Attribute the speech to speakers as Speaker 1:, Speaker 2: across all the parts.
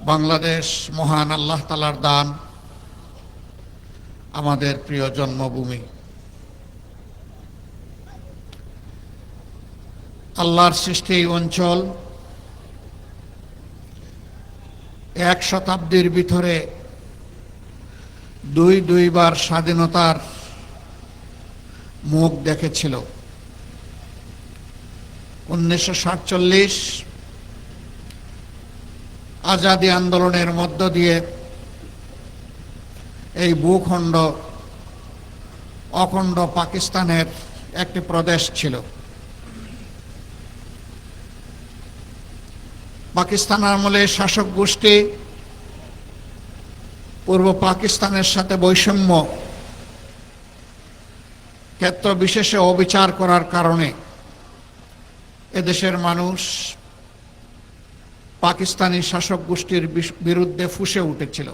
Speaker 1: বাংলাদেশ মহান আল্লাহ তাআলার দান, আমাদের প্রিয় জন্মভূমি। আল্লাহর সৃষ্টি এই অঞ্চল এক শতাব্দীর ভিতরে দুইবার স্বাধীনতার মুখ দেখেছিল। 1947 আজাদী আন্দোলনের মধ্য দিয়ে এই ভূখণ্ড অখণ্ড পাকিস্তানের একটি প্রদেশ ছিল। পাকিস্তান আমলে শাসক গোষ্ঠী পূর্ব পাকিস্তানের সাথে বৈষম্য ক্ষেত্র বিশেষে অবিচার করার কারণে এদেশের মানুষ পাকিস্তানি শাসক গোষ্ঠীর বিরুদ্ধে ফুঁসে উঠেছিল।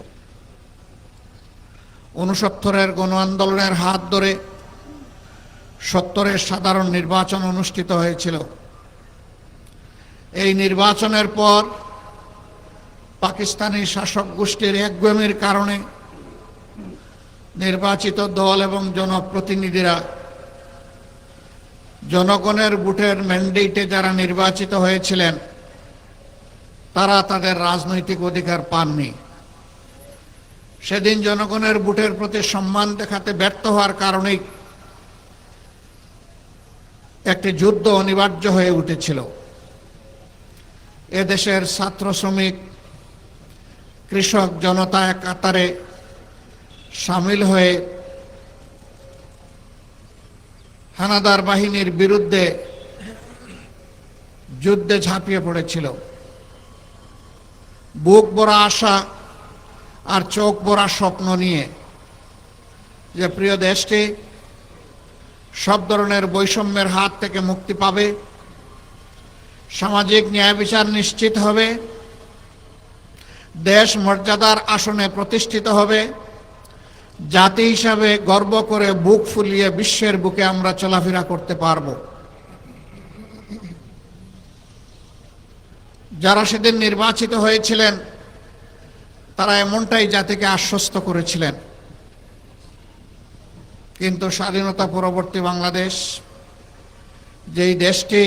Speaker 1: 69-এর গণ আন্দোলনের হাত ধরে 70-এর সাধারণ নির্বাচন অনুষ্ঠিত হয়েছিল। এই নির্বাচনের পর পাকিস্তানি শাসক গোষ্ঠীর একগুঁয়েমির কারণে নির্বাচিত দল এবং জনপ্রতিনিধিরা জনগণের ভোটের ম্যান্ডেটে যারা নির্বাচিত হয়েছিলেন তারা তাদের রাজনৈতিক অধিকার পাননি। সেদিন জনগণের ভোটের প্রতি সম্মান দেখাতে ব্যর্থ হওয়ার কারণেই একটি যুদ্ধ অনিবার্য হয়ে উঠেছিল। এদেশের ছাত্র, শ্রমিক, কৃষক জনতা এক কাতারে সামিল হয়ে হানাদার বাহিনীর বিরুদ্ধে যুদ্ধে ঝাঁপিয়ে পড়েছিল। বুক ভরা আশা আর চোখ ভরা স্বপ্ন নিয়ে যে প্রিয় দেশটি সব ধরনের বৈষম্যের হাত থেকে মুক্তি পাবে, সামাজিক ন্যায় বিচার নিশ্চিত হবে, দেশ মর্যাদার আসনে প্রতিষ্ঠিত হবে, জাতি হিসাবে গর্ব করে বুক ফুলিয়ে বিশ্বের বুকে আমরা চলাফেরা করতে পারব। যারা সেদিন নির্বাচিত হয়েছিলেন তারা এমনটাই জাতিকে আশ্বস্ত করেছিলেন। কিন্তু স্বাধীনতা পরবর্তী বাংলাদেশ, যেই দেশটি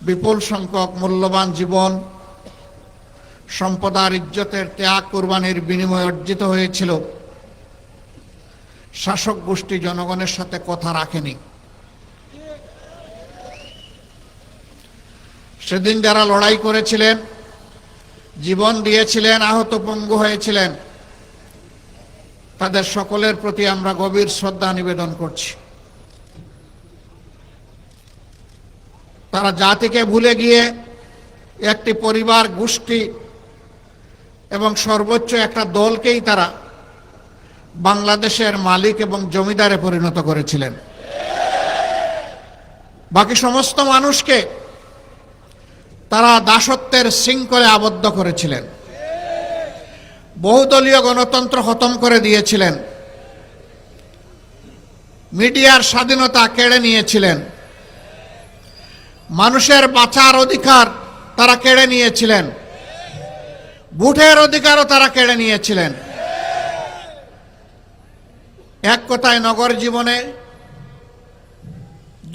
Speaker 1: বিপুল সংখ্যক মূল্যবান জীবন, সম্পদ আর ইজ্জতের ত্যাগ কুরবানির বিনিময়ে অর্জিত হয়েছিল, শাসক গোষ্ঠী জনগণের সাথে কথা রাখেনি। সেদিন যারা লড়াই করেছিলেন, জীবন দিয়েছিলেন, আহত পঙ্গু হয়েছিলেন, তাদের সকলের প্রতি আমরা গভীর শ্রদ্ধা নিবেদন করছি। তারা জাতিকে ভুলে গিয়ে একটি পরিবার, গোষ্ঠী এবং সর্বোচ্চ একটা দলকেই তারা বাংলাদেশের মালিক এবং জমিদারে পরিণত করেছিলেন। বাকি সমস্ত মানুষকে তারা দাসত্বের শৃঙ্খলে আবদ্ধ করেছিলেন। বহুদলীয় গণতন্ত্র খতম করে দিয়েছিলেন। মিডিয়ার স্বাধীনতা কেড়ে নিয়েছিলেন। মানুষের বাঁচার অধিকার তারা কেড়ে নিয়েছিলেন। ভোটের অধিকারও তারা কেড়ে নিয়েছিলেন। এক কথায় নগর জীবনে,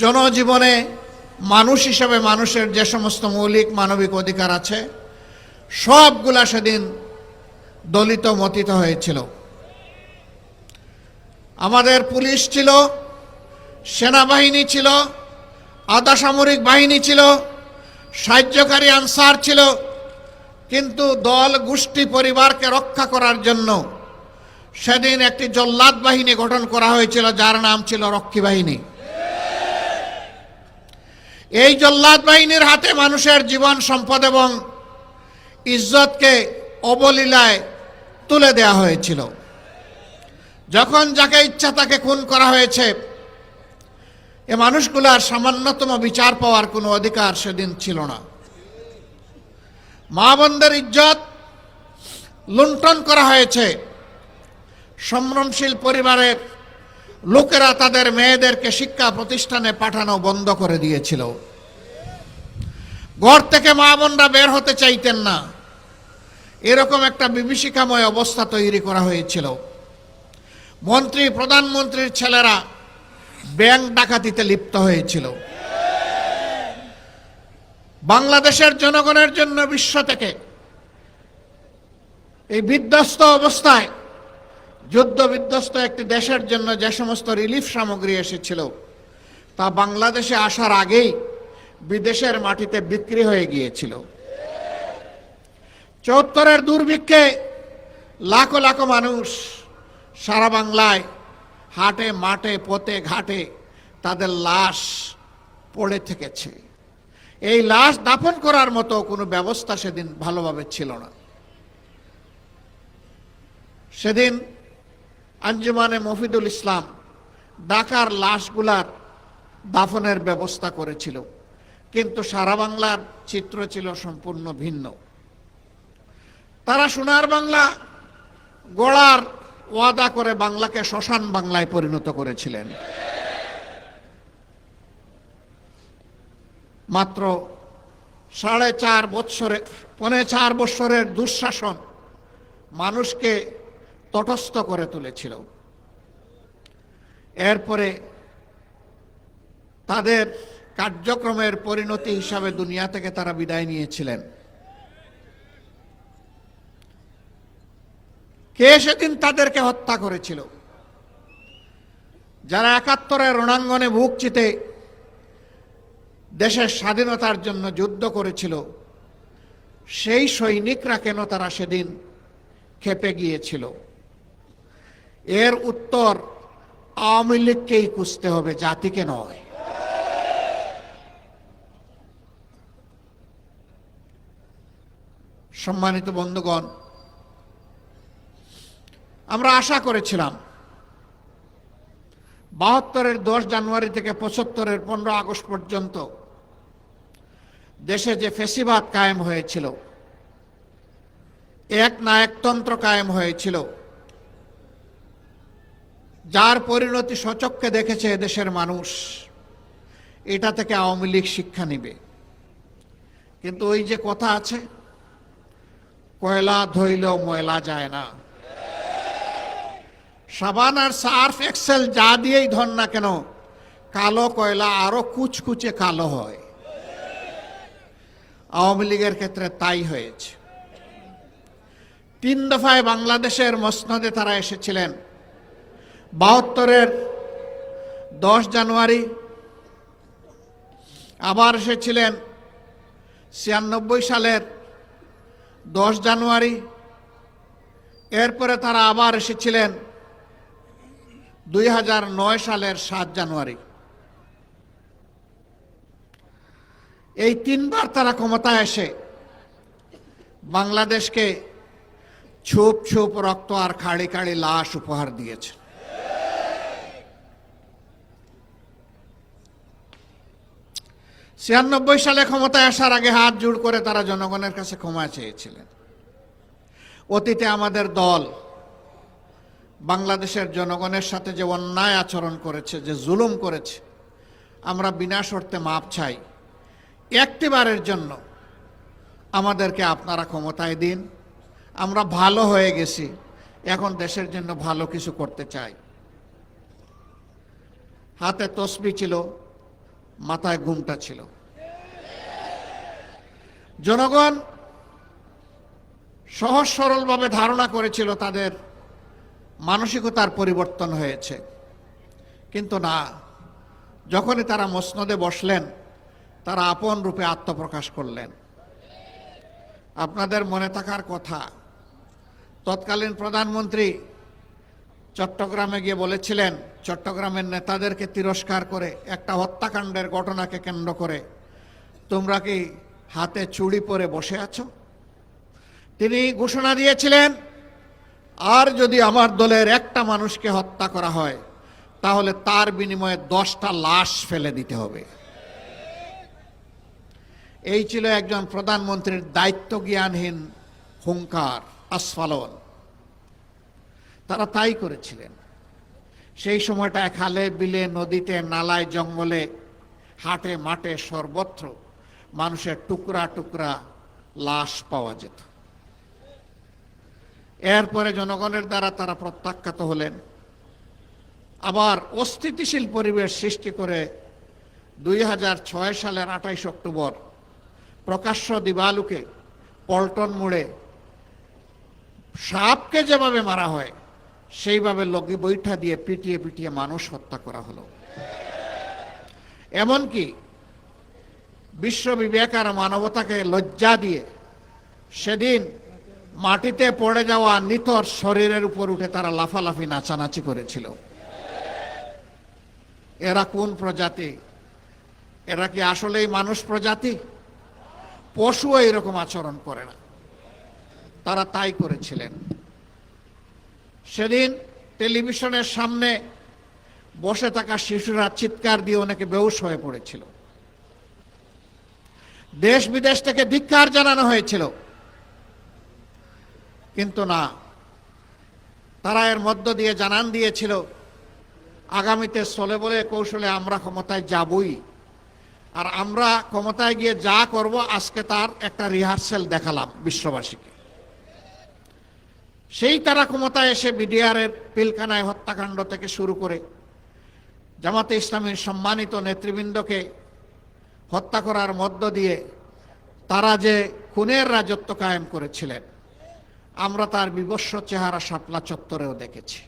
Speaker 1: জনজীবনে মানুষ হিসেবে মানুষের যে সমস্ত মৌলিক মানবিক অধিকার আছে সবগুলা সেদিন দলিত মতিত হয়েছিল। আমাদের পুলিশ ছিল, সেনাবাহিনী ছিল, আধা সামরিক বাহিনী ছিল, সাহায্যকারী আনসার ছিল, কিন্তু দল, গোষ্ঠী, পরিবারকে রক্ষা করার জন্য সেদিন একটি জল্লাদ বাহিনী গঠন করা হয়েছিল যার নাম ছিল রক্ষী বাহিনী। এই জল্লাদ বাহিনীর হাতে মানুষের জীবন, সম্পদ এবং ইজ্জতকে অবলীলায় তুলে দেয়া হয়েছিল। যখন যাকে ইচ্ছা তাকে খুন করা হয়েছে, এ মানুষগুলার সামান্যতম বিচার পাওয়ার কোনো অধিকার সেদিন ছিল না। মা বোনদের ইজ্জত লুণ্ঠন করা হয়েছে। সম্ভ্রমশীল পরিবারের লোকেরা তাদের মেয়েদেরকে শিক্ষা প্রতিষ্ঠানে পাঠানো বন্ধ করে দিয়েছিল। ঘর থেকে মা বোনরা বের হতে চাইতেন না। এরকম একটা বিভীষিকাময় অবস্থা তৈরি করা হয়েছিল। মন্ত্রী প্রধানমন্ত্রীর ছেলেরা ব্যাংক ডাকাতিতে লিপ্ত হয়েছিল। বাংলাদেশের জনগণের জন্য বিশ্ব থেকে এই বিধ্বস্ত অবস্থায়, যুদ্ধ বিধ্বস্ত একটি দেশের জন্য যে সমস্ত রিলিফ সামগ্রী এসেছিল তা বাংলাদেশে আসার আগেই বিদেশের মাটিতে বিক্রি হয়ে গিয়েছিল। ৭৪-এর দুর্ভিক্ষে লাখো লাখো মানুষ সারা বাংলায় হাটে মাঠে পথে ঘাটে তাদের লাশ পড়ে থেকেছে। এই লাশ দাফন করার মতো কোনো ব্যবস্থা সেদিন ভালোভাবে ছিল না। সেদিন আঞ্জুমানে মফিদুল ইসলাম ঢাকার লাশগুলার দাফনের ব্যবস্থা করেছিল, কিন্তু সারা বাংলার চিত্র ছিল সম্পূর্ণ ভিন্ন। তারা সোনার বাংলা গড়ার ওয়াদা করে বাংলাকে শ্মশান বাংলায় পরিণত করেছিলেন। মাত্র 4.5 বছরের দুঃশাসন মানুষকে তটস্থ করে তুলেছিল। এরপরে তাদের কার্যক্রমের পরিণতি হিসাবে দুনিয়া থেকে তারা বিদায় নিয়েছিলেন। কে সেদিন তাদেরকে হত্যা করেছিল? যারা ৭১-এর রণাঙ্গনে বুক চিতে দেশের স্বাধীনতার জন্য যুদ্ধ করেছিল, সেই সৈনিকরা কেন তারা সেদিন ক্ষেপে গিয়েছিল? এর উত্তর আওয়ামী লীগকেই খুঁজতে হবে, জাতিকে নয়। সম্মানিত বন্ধুগণ, আমরা আশা করেছিলাম ৭২-এর 10 জানুয়ারি থেকে ৭৫-এর 15 আগস্ট পর্যন্ত দেশে যে ফ্যাসিবাদ কায়েম হয়েছিল, এক নায়কতন্ত্র কায়েম হয়েছিল, যার পরিণতি সচক্ষে দেখেছে দেশের মানুষ, এটা থেকে আওয়ামী লীগ শিক্ষা নিবে। কিন্তু ওই যে কথা আছে, কয়লা ধইলেও ময়লা যায় না। সাবান আর সার্ফ এক্সেল যা দিয়েই ধর না কেন, কালো কয়লা আরো কুচকুচে কালো হয়। আওয়ামী লীগের ক্ষেত্রে তাই হয়েছে। 3 দফায় বাংলাদেশের মসনদে তারা এসেছিলেন। ৭২-এর 10 জানুয়ারি, আবার এসেছিলেন ৯৬ সালের 10 জানুয়ারি, এরপরে তারা আবার এসেছিলেন ২০০৯ সালের ৭ জানুয়ারি। এই 3 বার তারা ক্ষমতায় এসে বাংলাদেশকে ছোপ ছোপ রক্ত আর খাড়ি খাড়ি লাশ উপহার দিয়েছে। ছিয়ানব্বই সালে ক্ষমতায় আসার আগে হাত জোড় করে তারা জনগণের কাছে ক্ষমা চেয়েছিলেন। অতীতে আমাদের দল বাংলাদেশের জনগণের সাথে যে অন্যায় আচরণ করেছে, যে জুলুম করেছে, আমরা বিনা শর্তে মাপ চাই। একটিবারের জন্য আমাদেরকে আপনারা ক্ষমতায় দিন। আমরা ভালো হয়ে গেছি, এখন দেশের জন্য ভালো কিছু করতে চাই। হাতে তসবি ছিল, মাথায় ঘুমটা ছিল। জনগণ সহজ সরলভাবে ধারণা করেছিল তাদের মানসিকতার পরিবর্তন হয়েছে, কিন্তু না। যখনই তারা মসনদে বসলেন, তারা আপন রূপে আত্মপ্রকাশ করলেন। আপনাদের মনে থাকার কথা, তৎকালীন প্রধানমন্ত্রী চট্টগ্রামে গিয়ে বলেছিলেন, চট্টগ্রামের নেতাদেরকে তিরস্কার করে, একটা হত্যাকাণ্ডের ঘটনাকে কেন্দ্র করে, তোমরা কি হাতে চুড়ি পরে বসে আছো? তিনি ঘোষণা দিয়েছিলেন, আর যদি আমার দলের একটা মানুষকে হত্যা করা হয়, তাহলে তার বিনিময়ে 10টা লাশ ফেলে দিতে হবে। এই ছিল একজন প্রধানমন্ত্রীর দায়িত্ব জ্ঞানহীন হুঙ্কার, আস্ফালন। তারা তাই করেছিলেন। সেই সময়টা খালে বিলে নদীতে নালায় জঙ্গলে হাটে মাঠে সর্বত্র মানুষের টুকরা টুকরা লাশ পাওয়া যেত। এরপরে জনগণের দ্বারা তারা প্রত্যাখ্যাত হলেন। আবার অস্থিতিশীল পরিবেশ সৃষ্টি করে 2006 সালের 28 অক্টোবর প্রকাশ্য দিবালুকে পল্টন মোড়ে সাপকে যেভাবে মারা হয় সেইভাবে লগি বৈঠা দিয়ে পিটিয়ে পিটিয়ে মানুষ হত্যা করা হলো। এমনকি বিশ্ব বিবেক আর মানবতাকে লজ্জা দিয়ে সেদিন মাটিতে পড়ে যাওয়া নিথর শরীরের উপর উঠে তারা লাফালাফি নাচানাচি করেছিল। এরা কোন প্রজাতি? এরা কি আসলেই মানুষ প্রজাতি? পশুও এরকম আচরণ করে না, তারা তাই করেছিলেন। সেদিন টেলিভিশনের সামনে বসে থাকা শিশুরা চিৎকার দিয়ে অনেকে বেহুশ হয়ে পড়েছিল। দেশ বিদেশ থেকে ধিক্কার জানানো হয়েছিল, কিন্তু না, তারা এর মধ্য দিয়ে জানান দিয়েছিল আগামীতে চলে বলে কৌশলে আমরা ক্ষমতায় যাবই, আর আমরা ক্ষমতায় গিয়ে যা করব আজকে তার একটা রিহার্সেল দেখালাম বিশ্ববাসীকে। সেই তারা ক্ষমতায় এসে বিডিআরের পিলখানায় হত্যাকাণ্ড থেকে শুরু করে জামাতে ইসলামীর সম্মানিত নেতৃবৃন্দকে হত্যা করার মধ্য দিয়ে তারা যে খুনের রাজত্ব কায়েম করেছিলেন, আমরা তার বিভৎস চেহারা শাপলা চত্বরেও দেখেছি,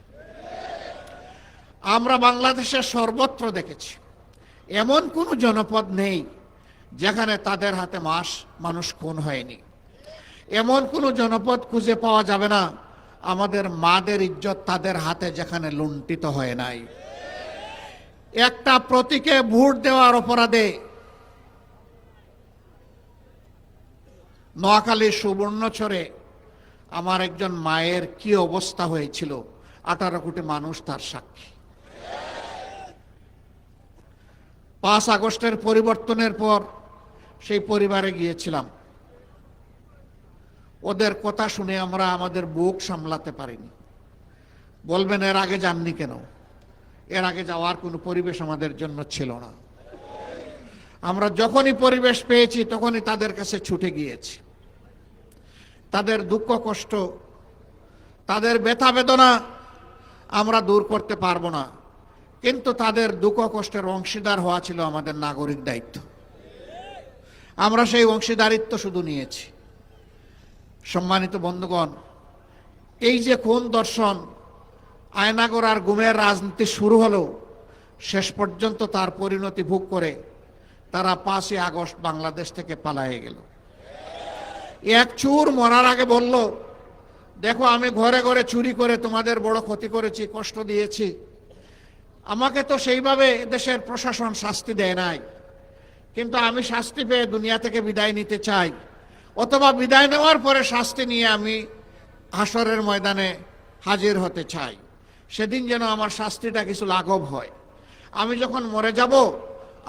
Speaker 1: আমরা বাংলাদেশের সর্বত্র দেখেছি। এমন কোনো জনপদ নেই যেখানে তাদের হাতে মানুষ খুন হয়নি। এমন কোনো জনপদ খুঁজে পাওয়া যাবে না আমাদের মাদের ইজ্জত তাদের হাতে যেখানে লুণ্ঠিত হয় নাই। একটা প্রতীকে ভোট দেওয়ার অপরাধে নোয়াখালীর সুবর্ণচরে আমার একজন মায়ের কি অবস্থা হয়েছিল 18 কোটি মানুষ তার সাক্ষী। 5 আগস্টের পরিবর্তনের পর সেই পরিবারে গিয়েছিলাম, ওদের কথা শুনে আমরা আমাদের বুক সামলাতে পারিনি। বলবেন এর আগে যাননি কেন? এর আগে যাওয়ার কোনো পরিবেশ আমাদের জন্য ছিল না। আমরা যখনই পরিবেশ পেয়েছি তখনই তাদের কাছে ছুটে গিয়েছি। তাদের দুঃখ কষ্ট, তাদের ব্যথা বেদনা আমরা দূর করতে পারবো না, কিন্তু তাদের দুঃখ কষ্টের অংশীদার হওয়া ছিল আমাদের নাগরিক দায়িত্ব। আমরা সেই অংশীদারিত্ব শুধু নিয়েছি। সম্মানিত বন্ধুগণ, এই যে কোন দর্শন আয়নাগর আর গুমের রাজনীতি শুরু হলো, শেষ পর্যন্ত তার পরিণতি ভোগ করে তারা 5ই আগস্ট বাংলাদেশ থেকে পালিয়ে গেল। এক চুর মরার আগে বলল, দেখো আমি ঘরে ঘরে চুরি করে তোমাদের বড় ক্ষতি করেছি, কষ্ট দিয়েছি, আমাকে তো সেইভাবে দেশের প্রশাসন শাস্তি দেয় নাই, কিন্তু আমি শাস্তি পেয়ে দুনিয়া থেকে বিদায় নিতে চাই, অথবা বিদায় নেওয়ার পরে শাস্তি নিয়ে আমি হাসরের ময়দানে হাজির হতে চাই। সেদিন যেন আমার শাস্তিটা কিছু লাঘব হয়। আমি যখন মরে যাব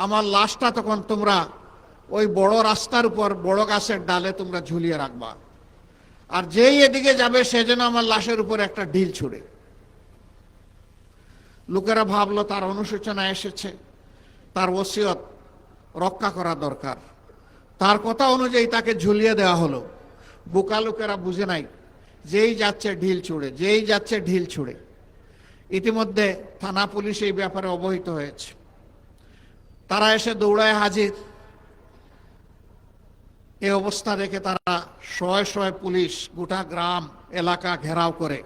Speaker 1: আমার লাশটা তখন তোমরা ওই বড় রাস্তার উপর বড় গাছের ডালে তোমরা ঝুলিয়ে রাখবা, আর যেই এদিকে যাবে সে যেন আমার লাশের উপর একটা ঢিল ছুড়ে। লোকেরা ভাবলো তার অনুশোচনা এসেছে, তার ওসিয়ত রক্ষা করা দরকার, তার কথা অনুযায়ী তাকে ঝুলিয়ে দেওয়া হলো। বোকা লোকেরা বুঝে নাই, যেই যাচ্ছে ঢিল ছুড়ে, যেই যাচ্ছে ঢিল ছুড়ে। ইতিমধ্যে থানা পুলিশ এই ব্যাপারে অবহিত হয়েছে, তারা এসে দৌড়ায় হাজির। এই অবস্থা দেখে তারা শয়ে শয়ে পুলিশ গোটা গ্রাম এলাকা ঘেরাও করে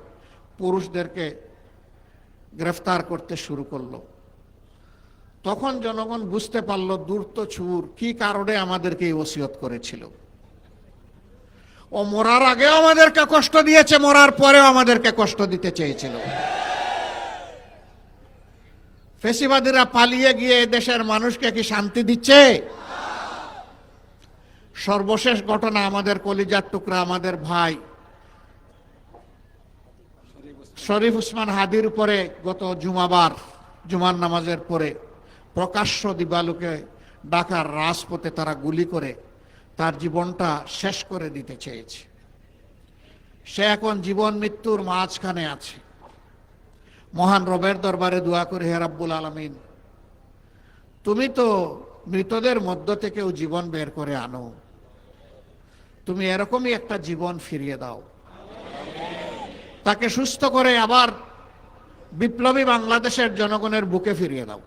Speaker 1: পুরুষদেরকে গ্রেফতার করতে শুরু করলো। তখন জনগণ বুঝতে পারলো ধূর্ত চোর কি কারণে আমাদেরকে এই ওসিয়ত করেছিল। ও মরার আগেও আমাদেরকে কষ্ট দিয়েছে, মরার পরেও আমাদেরকে কষ্ট দিতে চেয়েছিল। ফেসিবাদীরা পালিয়ে গিয়ে দেশের মানুষকে কি শান্তি দিচ্ছে? সর্বশেষ ঘটনা আমাদের কলিজার টুকরা আমাদের ভাই শরীফ উসমান হাদির উপরে গত জুমার নামাজের পরে প্রকাশ্য দিবালুকে ঢাকার রাজপথে তারা গুলি করে তার জীবনটা শেষ করে দিতে চেয়েছে। সে এখন জীবন মৃত্যুর মাঝখানে আছে। মহান রবের দরবারে দোয়া করে, হে রাব্বুল আলামিন, তুমি তো মৃতদের মধ্য থেকেও জীবন বের করে আনো, তুমি এরকমই একটা জীবন ফিরিয়ে দাও। তাকে সুস্থ করে আবার বিপ্লবী বাংলাদেশের জনগণের বুকে ফিরিয়ে দাও।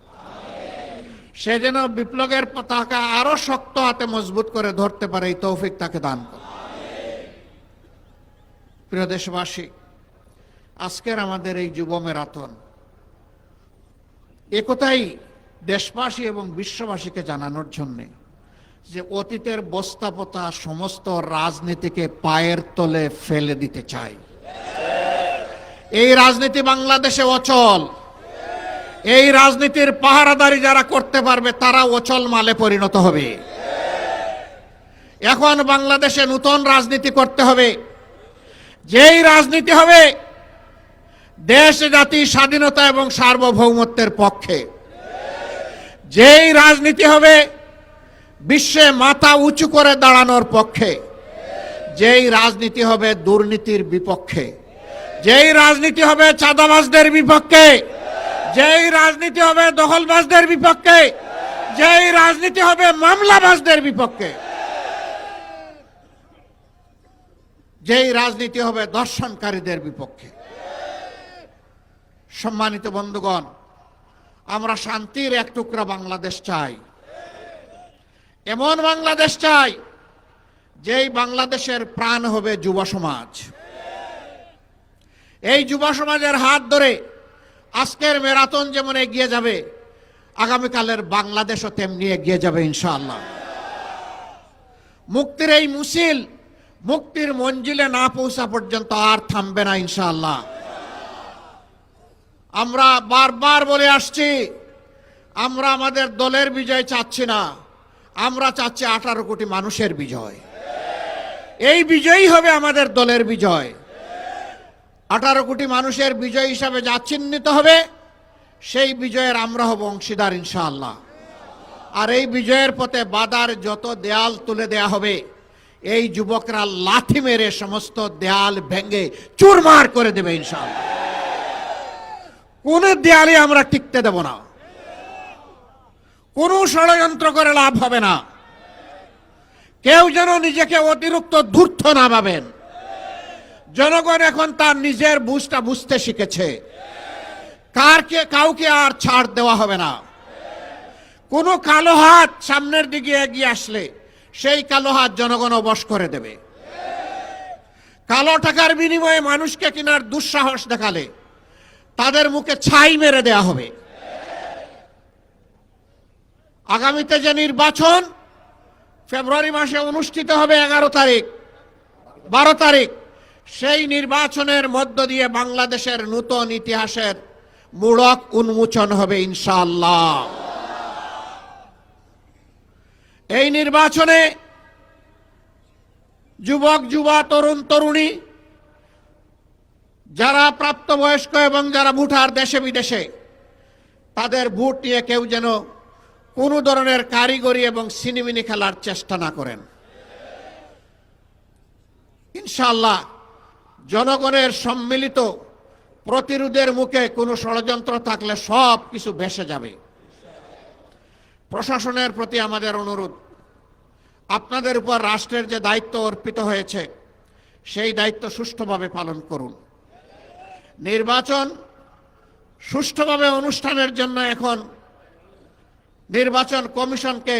Speaker 1: সে যেন বিপ্লবের পতাকা আরো শক্ত হাতে মজবুত করে ধরতে পারে, এই তৌফিক তাকে দান করো। প্রিয় দেশবাসী, আজকের আমাদের এই যুব ম্যারাথন একথাই দেশবাসী এবং বিশ্ববাসীকে জানানোর জন্যে যে অতীতের বস্তাপতা সমস্ত রাজনীতিকে পায়ের তলে ফেলে দিতে চাই। এই রাজনীতি বাংলাদেশে অচল। এই রাজনীতির পাহারাদারি যারা করতে পারবে তারা অচল মালে পরিণত হবে। এখন বাংলাদেশে নতুন রাজনীতি করতে হবে, যেই রাজনীতি হবে দেশ জাতি স্বাধীনতা এবং সার্বভৌমত্বের পক্ষে, যেই রাজনীতি হবে বিশ্বে মাথা উঁচু করে দাঁড়ানোর পক্ষে, যেই রাজনীতি হবে দুর্নীতির বিপক্ষে, যেই রাজনীতি হবে চাঁদাবাজদের বিপক্ষে, যেই রাজনীতি হবে দখলবাজদের বিপক্ষে, যেই রাজনীতি হবে মামলাবাজদের বিপক্ষে, যেই রাজনীতি হবে দর্শনকারীদের বিপক্ষে। সম্মানিত বন্ধুগণ, আমরা শান্তির এক টুকরা বাংলাদেশ চাই, এমন বাংলাদেশ চাই যেই বাংলাদেশের প্রাণ হবে যুব সমাজ। এই যুব সমাজের হাত ধরে আজকের ম্যারাথন যেমন এগিয়ে যাবে, আগামীকালের বাংলাদেশও তেমনি এগিয়ে যাবে ইনশাআল্লাহ। মুক্তির এই মিছিল মুক্তির মঞ্জিলে না পৌঁছা পর্যন্ত আর থামবে না ইনশাআল্লাহ। আমরা বারবার বলে আসছি, আমরা আমাদের দলের বিজয় চাচ্ছি না, আমরা চাচ্ছি 18 কোটি মানুষের বিজয়। এই বিজয়ই হবে আমাদের দলের বিজয়। 18 কোটি মানুষের বিজয় হিসাবে যা চিহ্নিত হবে, সেই বিজয়ের আমরা হব অংশীদার ইনশাআল্লাহ। আর এই বিজয়ের পথে বাধার যত দেয়াল তুলে দেয়া হবে, এই যুবকরা লাথি মেরে সমস্ত দেয়াল ভেঙে চুরমার করে দেবে ইনশাআল্লাহ। কোন দেয়ালে আমরা টিকতে দেব না, কোন ষড়যন্ত্র করে লাভ হবে না। কেউ যেন নিজেকে অতিরিক্ত ধূর্ত না ভাবেন। জনগণ এখন তার নিজের বুঝটা বুঝতে শিখেছে। কাউকে আর ছাড় দেওয়া হবে না। কোনো কালো হাত সামনের দিকে এগিয়ে আসলে সেই কালো হাত জনগণ অবশ করে দেবে। কালো টাকার বিনিময়ে মানুষকে কেনার দুঃসাহস দেখালে তাদের মুখে ছাই মেরে দেয়া হবে। আগামীতে যে নির্বাচন ফেব্রুয়ারি মাসে অনুষ্ঠিত হবে 11 তারিখ 12 তারিখ, সেই নির্বাচনের মধ্য দিয়ে বাংলাদেশের নতুন ইতিহাসের মূলক উন্মোচন হবে ইনশাআল্লাহ। এই নির্বাচনে যুবক যুবা তরুণ তরুণী যারা প্রাপ্তবয়স্ক এবং যারা ভোটার দেশে বিদেশে, তাদের ভোট নিয়ে কেউ যেন কোনো ধরনের কারিগরি এবং সিনেমিনি খেলার চেষ্টা না করেন। ইনশাআল্লাহ জনগণের সম্মিলিত প্রতিরোধের মুখে কোনো ষড়যন্ত্র থাকলে সব কিছু ভেসে যাবে। প্রশাসনের প্রতি আমাদের অনুরোধ, আপনাদের উপর রাষ্ট্রের যে দায়িত্ব অর্পিত হয়েছে সেই দায়িত্ব সুষ্ঠুভাবে পালন করুন। নির্বাচন সুষ্ঠুভাবে অনুষ্ঠানের জন্য এখন নির্বাচন কমিশনকে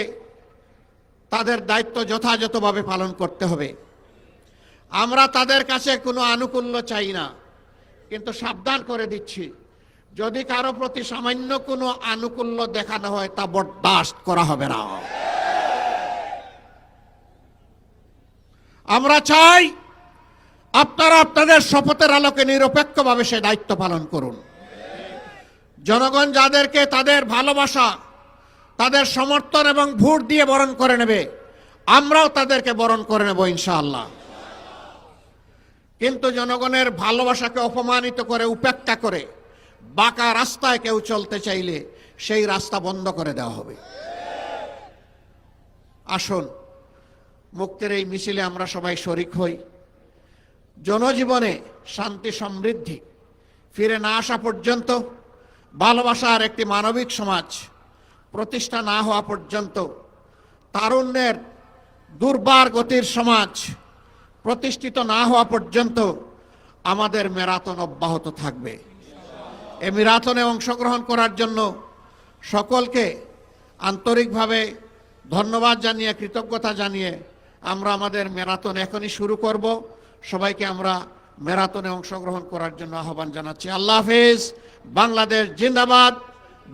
Speaker 1: তাদের দায়িত্ব যথাযথভাবে পালন করতে হবে। আমরা তাদের কাছে কোনো আনুকূল্য চাই না, কিন্তু সাবধান করে দিচ্ছি, যদি কারো প্রতি সামান্য কোনো আনুকূল্য দেখানো হয় তা বরদাস্ত করা হবে না। আমরা চাই আপনারা আপনাদের শপথের আলোকে নিরপেক্ষভাবে সে দায়িত্ব পালন করুন। জনগণ যাদেরকে তাদের ভালোবাসা, তাদের সমর্থন এবং ভোট দিয়ে বরণ করে নেবে, আমরাও তাদেরকে বরণ করে নেব ইনশাআল্লাহ। কিন্তু জনগণের ভালোবাসাকে অপমানিত করে, উপেক্ষা করে বাঁকা রাস্তায় কেউ চলতে চাইলে সেই রাস্তা বন্ধ করে দেওয়া হবে। আসুন মুক্তির এই মিছিলে আমরা সবাই শরিক হই। জনজীবনে শান্তি সমৃদ্ধি ফিরে না আসা পর্যন্ত, ভালোবাসার একটি মানবিক সমাজ প্রতিষ্ঠা না হওয়া পর্যন্ত, তারুণ্যের দুর্বার গতির সমাজ প্রতিষ্ঠিত না হওয়া পর্যন্ত আমাদের ম্যারাথন অব্যাহত থাকবে। এই ম্যারাথনে অংশগ্রহণ করার জন্য সকলকে আন্তরিকভাবে ধন্যবাদ জানিয়ে, কৃতজ্ঞতা জানিয়ে আমরা আমাদের ম্যারাথন এখনই শুরু করব। সবাইকে আমরা ম্যারাথনে অংশগ্রহণ করার জন্য আহ্বান জানাচ্ছি। আল্লাহ হাফেজ। বাংলাদেশ জিন্দাবাদ।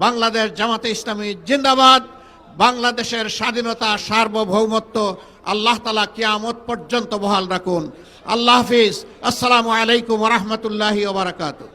Speaker 1: বাংলাদেশ জামাতে ইসলামী জিন্দাবাদ। বাংলাদেশের স্বাধীনতা, সার্বভৌমত্ব আল্লাহ তাআলা কিয়ামত পর্যন্ত বহাল রাখুন। আল্লাহ হাফেজ। আসসালামু আলাইকুম ওয়া রাহমাতুল্লাহি ওয়া বারাকাতুহু।